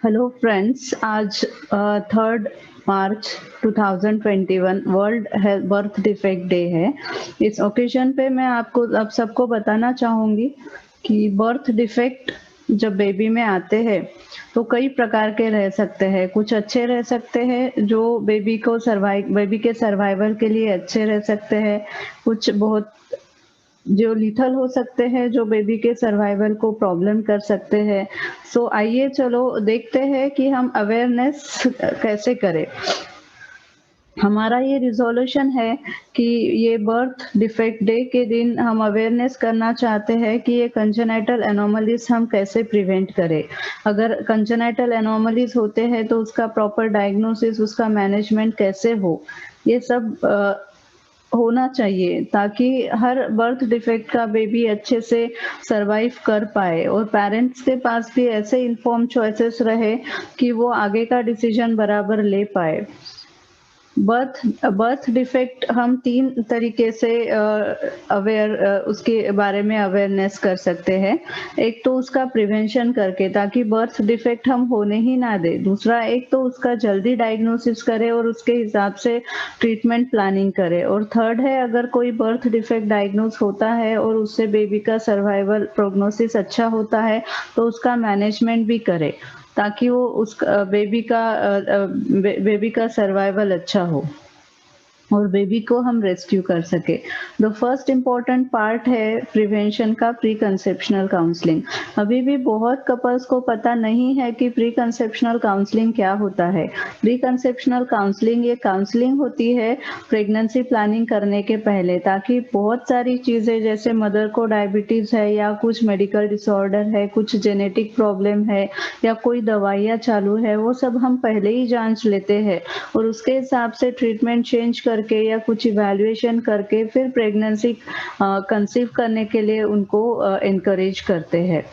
Hello friends, आज 3 मार्च 2021 world birth defect day है। इस ओकेजन पे मैं आपको आप सबको बताना चाहूँगी कि बर्थ डिफेक्ट जब बेबी में आते हैं तो कई प्रकार के रह सकते हैं। कुछ अच्छे रह सकते हैं जो बेबी के सर्वाइवल के लिए अच्छे रह सकते हैं। कुछ बहुत जो लीथल हो सकते हैं, जो बेबी के सर्वाइवल को प्रॉब्लम कर सकते हैं। सो आइए चलो देखते हैं कि हम अवेयरनेस कैसे करें। हमारा ये रिजोल्यूशन है कि ये बर्थ डिफेक्ट डे के दिन हम अवेयरनेस करना चाहते हैं कि ये कंजेनाइटल एनोमलीज हम कैसे प्रिवेंट करें। अगर कंजेनाइटल एनोमलीज होते हैं तो उसका प्रॉपर डायग्नोसिस, उसका मैनेजमेंट कैसे हो, ये सब होना चाहिए ताकि हर बर्थ डिफेक्ट का बेबी अच्छे से सरवाइव कर पाए और पेरेंट्स के पास भी ऐसे इन्फॉर्म चॉइसेस रहे कि वो आगे का डिसीजन बराबर ले पाए। बर्थ डिफेक्ट हम 3 तरीके से उसके बारे में अवेयरनेस कर सकते हैं। एक तो उसका प्रिवेंशन करके, ताकि बर्थ डिफेक्ट हम होने ही ना दे। दूसरा, एक तो उसका जल्दी डायग्नोसिस करे और उसके हिसाब से ट्रीटमेंट प्लानिंग करे। और थर्ड है, अगर कोई बर्थ डिफेक्ट डायग्नोस होता है और उससे बेबी का सर्वाइवल प्रोग्नोसिस अच्छा होता है तो उसका मैनेजमेंट भी करे ताकि वो उस बेबी का सर्वाइवल अच्छा हो और बेबी को हम रेस्क्यू कर सके। द फर्स्ट इम्पॉर्टेंट पार्ट है प्रिवेंशन का, प्री कंसेप्शनल काउंसलिंग। अभी भी बहुत कपल्स को पता नहीं है कि प्री कंसेप्शनल काउंसलिंग क्या होता है। प्री कंसेप्शनल काउंसलिंग ये काउंसलिंग होती है प्रेगनेंसी प्लानिंग करने के पहले, ताकि बहुत सारी चीजें जैसे मदर को डायबिटीज है या कुछ मेडिकल डिसऑर्डर है, कुछ जेनेटिक प्रॉब्लम है या कोई दवाइयाँ चालू है, वो सब हम पहले ही जांच लेते हैं और उसके हिसाब से ट्रीटमेंट चेंज करके या कुछ इवैल्यूएशन करके फिर प्रेगनेंसी कंसीव करने के लिए उनको एनकरेज करते हैं।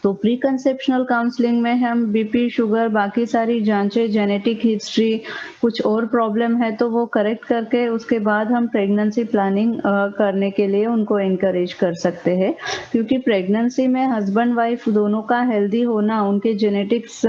तो प्री कंसेप्शनल काउंसलिंग में हम बीपी, शुगर, बाकी सारी जांचें, जेनेटिक हिस्ट्री, कुछ और प्रॉब्लम है तो वो करेक्ट करके उसके बाद हम प्रेगनेंसी प्लानिंग करने के लिए उनको एनकरेज कर सकते हैं। क्योंकि प्रेगनेंसी में हस्बैंड वाइफ दोनों का हेल्दी होना, उनके जेनेटिक्स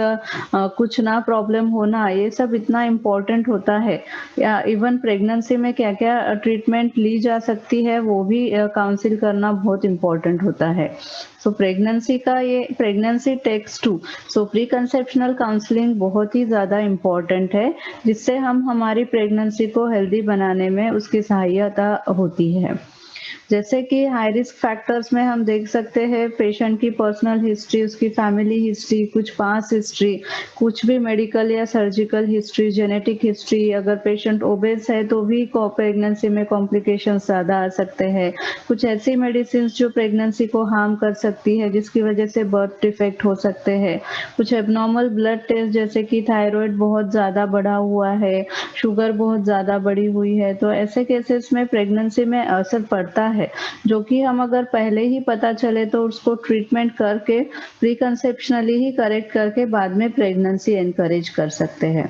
कुछ ना प्रॉब्लम होना, ये सब इतना इम्पोर्टेंट होता है। या इवन प्रेगनेंसी में क्या क्या ट्रीटमेंट ली जा सकती है वो भी काउंसिल करना बहुत इम्पोर्टेंट होता है। So pregnancy takes two, so pre conceptional counselling बहुत ही ज़्यादा इम्पोर्टेंट है, जिससे हम हमारी प्रेगनेंसी को हेल्दी बनाने में उसकी सहायता होती है। जैसे कि हाई रिस्क फैक्टर्स में हम देख सकते हैं पेशेंट की पर्सनल हिस्ट्री, उसकी फैमिली हिस्ट्री, कुछ पास्ट हिस्ट्री, कुछ भी मेडिकल या सर्जिकल हिस्ट्री, जेनेटिक हिस्ट्री। अगर पेशेंट ओबेस है तो भी प्रेगनेंसी में कॉम्प्लिकेशंस ज़्यादा आ सकते हैं। कुछ ऐसी मेडिसिन जो प्रेगनेंसी को हार्म कर सकती है जिसकी वजह से बर्थ डिफेक्ट हो सकते हैं। कुछ एबनॉर्मल ब्लड टेस्ट जैसे कि थायराइड बहुत ज़्यादा बढ़ा हुआ है, शुगर बहुत ज़्यादा बढ़ी हुई है, तो ऐसे केसेस में प्रेगनेंसी में असर पड़ता है, जो कि हम अगर पहले ही पता चले तो उसको ट्रीटमेंट करके प्री कंसेप्शनली ही करेक्ट करके बाद में प्रेगनेंसी एनकरेज कर सकते हैं।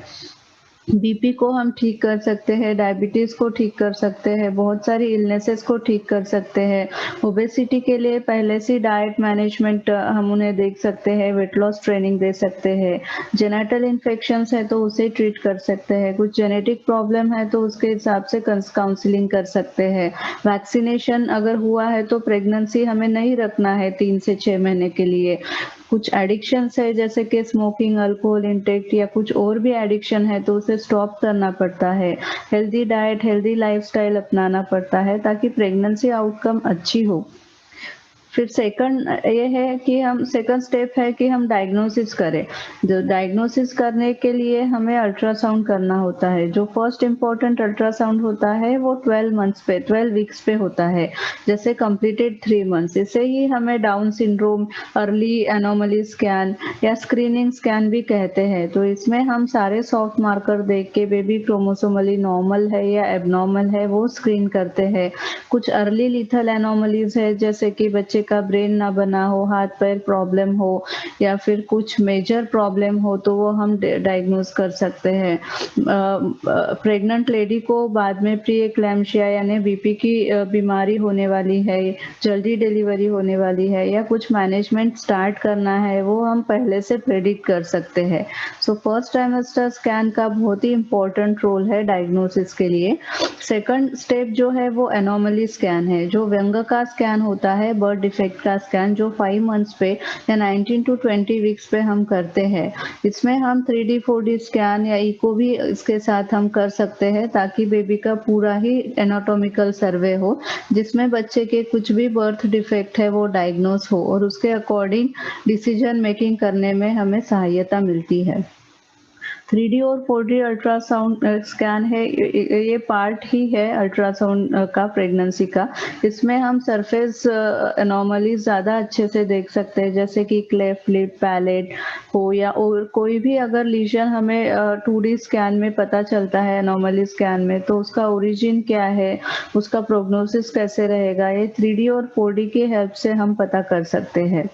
बीपी को हम ठीक कर सकते हैं, डायबिटीज को ठीक कर सकते हैं, बहुत सारी इलनेसेस को ठीक कर सकते हैं। ओबेसिटी के लिए पहले से डाइट मैनेजमेंट हम उन्हें देख सकते हैं, वेट लॉस ट्रेनिंग दे सकते हैं। जेनेटल इन्फेक्शंस है तो उसे ट्रीट कर सकते हैं। कुछ जेनेटिक प्रॉब्लम है तो उसके हिसाब से काउंसलिंग कर सकते हैं। वैक्सीनेशन अगर हुआ है तो प्रेगनेंसी हमें नहीं रखना है 3 से 6 महीने के लिए। कुछ एडिक्शंस है जैसे कि स्मोकिंग, अल्कोहल इंटेक या कुछ और भी एडिक्शन है तो उसे स्टॉप करना पड़ता है। हेल्दी डाइट, हेल्दी लाइफस्टाइल अपनाना पड़ता है ताकि प्रेगनेंसी आउटकम अच्छी हो। फिर सेकंड ये है कि हम सेकंड स्टेप है कि हम डायग्नोसिस करें। जो डायग्नोसिस करने के लिए हमें अल्ट्रासाउंड करना होता है। जो फर्स्ट इम्पोर्टेंट अल्ट्रासाउंड होता है वो 12 वीक्स पे होता है, जैसे कंप्लीटेड 3 मंथ्स। इसे ही हमें down syndrome, early anomaly scan या स्क्रीनिंग स्कैन भी कहते हैं। तो इसमें हम सारे सॉफ्ट मार्कर देख के बेबी क्रोमोसोमली नॉर्मल है या एबनॉर्मल है वो स्क्रीन करते हैं। कुछ अर्ली लीथल एनोमलीज है जैसे कि बच्चे का ब्रेन ना बना हो, हाथ पैर प्रॉब्लम हो या फिर कुछ मेजर प्रॉब्लम हो तो वो हम डायग्नोज कर सकते हैं। प्रेग्नेंट लेडी को बाद में प्री एक्लैम्सिया यानी बीपी की बीमारी होने वाली है, जल्दी डिलीवरी होने वाली है या कुछ मैनेजमेंट स्टार्ट करना है, वो हम पहले से प्रेडिक्ट कर सकते हैं। सो फर्स्ट ट्राइमेस्टर स्कैन का बहुत ही इम्पोर्टेंट रोल है डायग्नोसिस के लिए। सेकंड स्टेप जो है वो एनोमली स्कैन है, जो व्यंग का स्कैन होता है, बर्थ डिफेक्ट का स्कैन, जो 5 मंथ्स पे या 19 to 20 वीक्स पे हम करते हैं। इसमें हम 3D 4D स्कैन या इको भी इसके साथ हम कर सकते हैं ताकि बेबी का पूरा ही एनाटॉमिकल सर्वे हो, जिसमें बच्चे के कुछ भी बर्थ डिफेक्ट है वो डायग्नोस हो और उसके अकॉर्डिंग डिसीजन मेकिंग करने में हमें सहायता मिलती है। 3D और 4D अल्ट्रासाउंड स्कैन है, ये पार्ट ही है अल्ट्रासाउंड का प्रेगनेंसी का। इसमें हम सरफेस एनोमलीज ज़्यादा अच्छे से देख सकते हैं, जैसे कि क्लेफ्ट लिप, पैलेट हो या और कोई भी अगर लीजन हमें 2D स्कैन में पता चलता है एनोमली स्कैन में, तो उसका ओरिजिन क्या है, उसका प्रोग्नोसिस कैसे रहेगा, ये 3D और 4D की हेल्प से हम पता कर सकते हैं।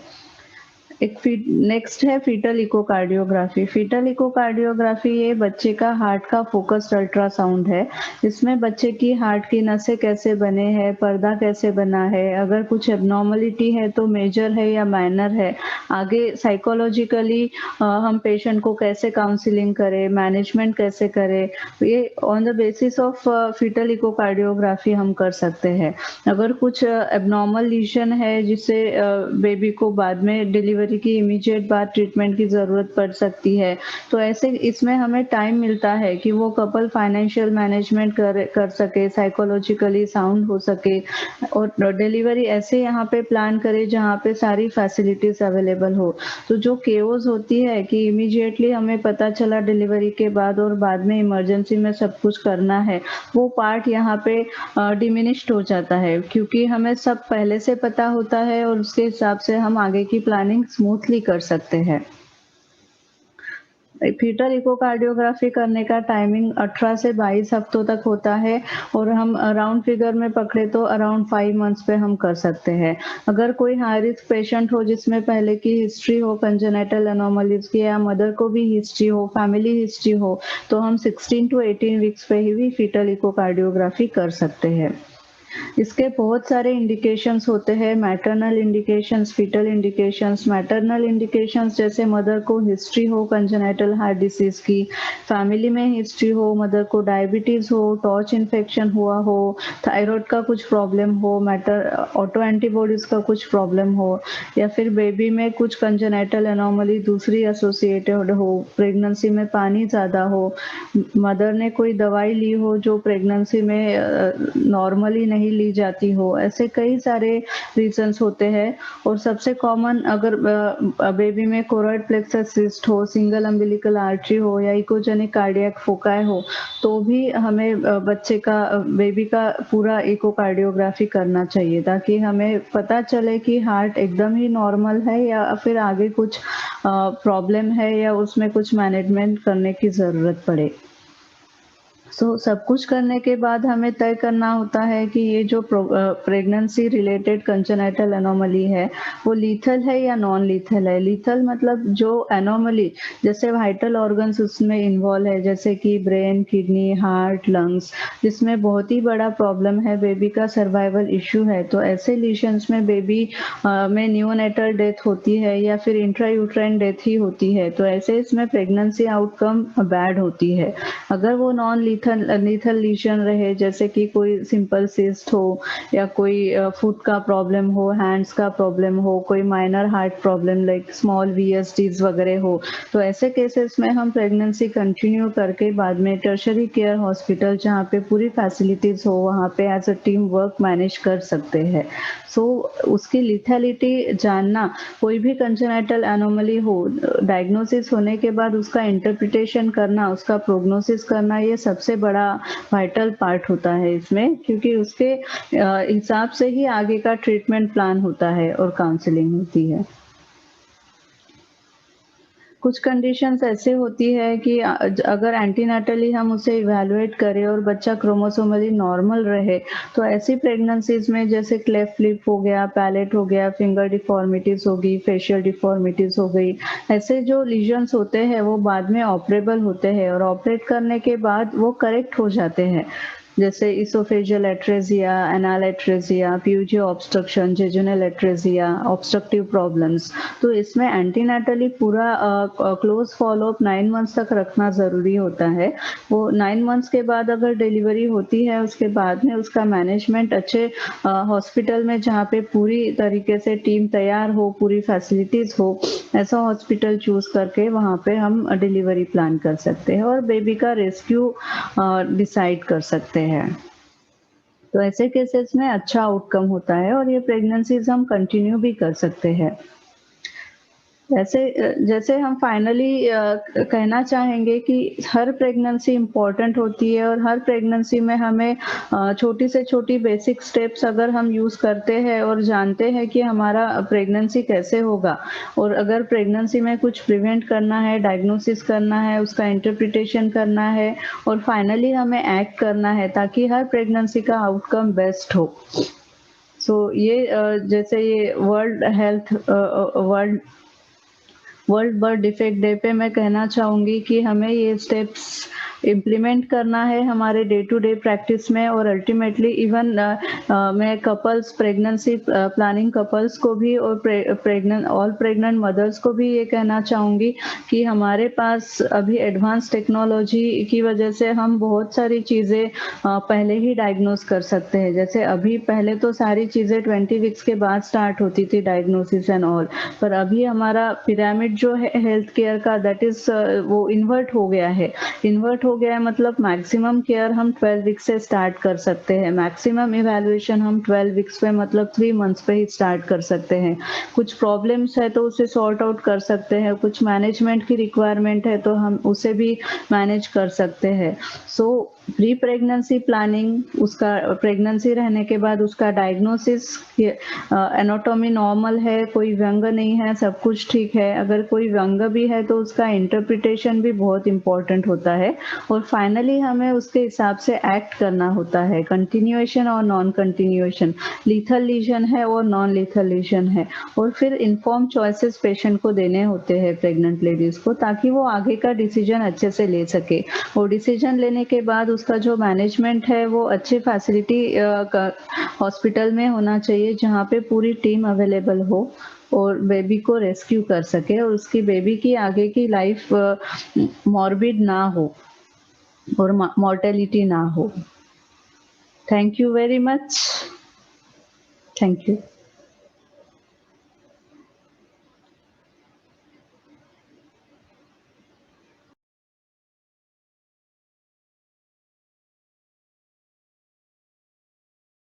नेक्स्ट है फीटल इकोकार्डियोग्राफी। फीटल इकोकार्डियोग्राफी ये बच्चे का हार्ट का फोकस्ड अल्ट्रासाउंड है। इसमें बच्चे की हार्ट की नसें कैसे बने हैं, पर्दा कैसे बना है, अगर कुछ एबनॉर्मलिटी है तो मेजर है या माइनर है, आगे साइकोलॉजिकली हम पेशेंट को कैसे काउंसलिंग करें, मैनेजमेंट कैसे करें, ये on the basis of fetal echocardiography हम कर सकते हैं। अगर कुछ एबनॉर्मल लीजन है जिससे बेबी को बाद में डिलीवरी की इमीडिएट बाद ट्रीटमेंट की जरूरत पड़ सकती है, तो ऐसे इसमें हमें टाइम मिलता है कि वो कपल फाइनेंशियल मैनेजमेंट कर सके, साइकोलॉजिकली साउंड हो सके और डिलीवरी ऐसे यहाँ पे प्लान करे जहाँ पे सारी फैसिलिटीज अवेलेबल हो। तो जो केओस होती है कि इमीडिएटली हमें पता चला डिलीवरी के बाद और बाद में इमरजेंसी में सब कुछ करना है, वो पार्ट यहाँ पे डिमिनिश्ड हो जाता है, क्योंकि हमें सब पहले से पता होता है और उसके हिसाब से हम आगे की प्लानिंग स्मूथली कर सकते हैं। फीटल इकोकार्डियोग्राफी करने का टाइमिंग 18 से 22 हफ्तों तक होता है और हम राउंड फिगर में पकड़े तो अराउंड 5 मंथ्स पे हम कर सकते हैं। अगर कोई हाई रिस्क पेशेंट हो जिसमें पहले की हिस्ट्री हो कंजेनिटल एनोमलीज की या मदर को भी हिस्ट्री हो, फैमिली हिस्ट्री हो, तो हम 16 to 18 वीक्स पे ही भी फीटल इकोकार्डियोग्राफी कर सकते हैं। इसके बहुत सारे इंडिकेशंस होते हैं, maternal indications, fetal indications. Maternal indications जैसे मदर को हिस्ट्री हो कंजेनिटल हार्ट डिसीज की, फैमिली में हिस्ट्री हो, मदर को डायबिटीज हो, टॉर्च इन्फेक्शन हुआ हो, थायराइड का कुछ प्रॉब्लम हो, ऑटो एंटीबॉडीज का कुछ प्रॉब्लम हो, या फिर बेबी में कुछ कंजेनिटल एनोमली दूसरी एसोसिएटेड हो, प्रेगनेंसी में पानी ज़्यादा हो, मदर ने कोई दवाई ली हो जो प्रेगनेंसी में नॉर्मली नहीं ली जाती हो, ऐसे कई सारे रीजंस होते हैं। और सबसे कॉमन अगर बेबी में कोरॉइड प्लेक्सस सिस्ट हो, सिंगल अम्बिलिकल आर्टरी हो या इकोजेनिक कार्डियक फोकाई हो, तो भी हमें बच्चे का बेबी का पूरा इकोकार्डियोग्राफी करना चाहिए ताकि हमें पता चले कि हार्ट एकदम ही नॉर्मल है या फिर आगे कुछ प्रॉब्लम है या उसमें कुछ मैनेजमेंट करने की ज़रूरत पड़े। सब कुछ करने के बाद हमें तय करना होता है कि ये जो प्रेगनेंसी रिलेटेड कंजेनिटल एनोमली है वो लीथल है या नॉन लीथल है। लीथल मतलब जो एनोमली जैसे वाइटल ऑर्गन्स उसमें इन्वॉल्व है, जैसे कि ब्रेन, किडनी, हार्ट, लंग्स, जिसमें बहुत ही बड़ा प्रॉब्लम है, बेबी का सर्वाइवल इश्यू है, तो ऐसे लीशंस में बेबी में न्यूनेटल डेथ होती है या फिर इंट्रायूट्राइन डेथ ही होती है, तो ऐसे इसमें प्रेगनेंसी आउटकम बैड होती है। अगर वो नॉन लीथल लीजन रहे, जैसे कि कोई सिंपल सिस्ट हो या कोई फुट का प्रॉब्लम हो, हैंड्स का प्रॉब्लम हो, कोई minor heart problem like small VSDs वगैरह हो, तो ऐसे केसेस में हम प्रेगनेंसी कंटिन्यू करके बाद में टर्शरी केयर हॉस्पिटल जहाँ पे पूरी फैसिलिटीज हो वहाँ पे as a team work manage कर सकते हैं। उसकी लिथैलिटी जानना, कोई भी कंजेनिटल एनोमली हो, डायग्नोसिस होने के बाद उसका इंटरप्रिटेशन करना, उसका प्रोग्नोसिस करना, ये सबसे बड़ा वाइटल पार्ट होता है इसमें, क्योंकि उसके हिसाब से ही आगे का ट्रीटमेंट प्लान होता है और काउंसलिंग होती है। कुछ कंडीशंस ऐसे होती है कि अगर एंटीनाटली हम उसे इवैल्यूएट करें और बच्चा क्रोमोसोमली नॉर्मल रहे, तो ऐसी प्रेगनेंसीज में जैसे क्लेफ्ट लिप हो गया, पैलेट हो गया, फिंगर डिफॉर्मिटीज होगी, फेशियल डिफॉर्मिटीज हो गई, ऐसे जो लीजन्स होते हैं वो बाद में ऑपरेबल होते हैं और ऑपरेट करने के बाद वो करेक्ट हो जाते हैं। जैसे oesophageal atresia, anal atresia, PUJ obstruction, jejunal atresia, obstructive problems. तो इसमें एंटीनाटली पूरा क्लोज फॉलोअप 9 मंथ्स तक रखना ज़रूरी होता है। वो 9 मंथ्स के बाद अगर डिलीवरी होती है, उसके बाद में उसका मैनेजमेंट अच्छे हॉस्पिटल में जहाँ पे पूरी तरीके से टीम तैयार हो, पूरी फैसिलिटीज़ हो, ऐसा हॉस्पिटल चूज़ करके वहाँ पे हम डिलीवरी प्लान कर सकते हैं और बेबी का रेस्क्यू डिसाइड कर सकते हैं। तो ऐसे केसेस में अच्छा आउटकम होता है और ये प्रेगनेंसीज हम कंटिन्यू भी कर सकते हैं। जैसे हम फाइनली कहना चाहेंगे कि हर प्रेगनेंसी इम्पोर्टेंट होती है और हर प्रेगनेंसी में हमें छोटी से छोटी बेसिक स्टेप्स अगर हम यूज़ करते हैं और जानते हैं कि हमारा प्रेगनेंसी कैसे होगा और अगर प्रेगनेंसी में कुछ प्रिवेंट करना है, डायग्नोसिस करना है, उसका इंटरप्रिटेशन करना है और फाइनली हमें एक्ट करना है ताकि हर प्रेगनेंसी का आउटकम बेस्ट हो। ये जैसे ये वर्ल्ड बर्थ डिफेक्ट डे पे मैं कहना चाहूँगी कि हमें ये स्टेप्स इम्प्लीमेंट करना है हमारे डे टू डे प्रैक्टिस में और अल्टीमेटली इवन मैं कपल्स प्रेगनेंसी प्लानिंग कपल्स को भी और प्रेग्नेंट मदर्स को भी ये कहना चाहूँगी कि हमारे पास अभी एडवांस टेक्नोलॉजी की वजह से हम बहुत सारी चीज़ें पहले ही डायग्नोस कर सकते हैं। जैसे अभी पहले तो सारी चीज़ें 20 वीक्स के बाद स्टार्ट होती थी डायग्नोसिस एंड ऑल, पर अभी हमारा पिरामिड जो है हेल्थ केयर का दैट इज वो इन्वर्ट हो गया है। इन्वर्ट हो गया है मतलब मैक्सिमम केयर हम 12 वीक्स से स्टार्ट कर सकते हैं, मैक्सिमम इवैल्यूएशन हम 12 वीक्स पे मतलब 3 मंथ्स पे ही स्टार्ट कर सकते हैं। कुछ प्रॉब्लम्स है तो उसे सॉर्ट आउट कर सकते हैं, कुछ मैनेजमेंट की रिक्वायरमेंट है तो हम उसे भी मैनेज कर सकते हैं। प्री प्रेगनेंसी प्लानिंग, उसका प्रेगनेंसी रहने के बाद उसका डायग्नोसिस, एनाटॉमी नॉर्मल है, कोई व्यंग नहीं है, सब कुछ ठीक है। अगर कोई व्यंग भी है तो उसका इंटरप्रिटेशन भी बहुत इंपॉर्टेंट होता है और फाइनली हमें उसके हिसाब से एक्ट करना होता है, कंटिन्यूएशन और नॉन कंटिन्यूएशन, लीथल लीजन है और नॉन लीथल लीजन है, और फिर इन्फॉर्म चॉइसेस पेशेंट को देने होते हैं प्रेग्नेंट लेडीज को ताकि वो आगे का डिसीजन अच्छे से ले सके। और डिसीजन लेने के बाद उसका जो मैनेजमेंट है वो अच्छी फैसिलिटी हॉस्पिटल में होना चाहिए जहाँ पे पूरी टीम अवेलेबल हो और बेबी को रेस्क्यू कर सके और उसकी बेबी की आगे की लाइफ मॉर्बिड ना हो और मॉर्टेलिटी ना हो। Thank you very much. Thank you.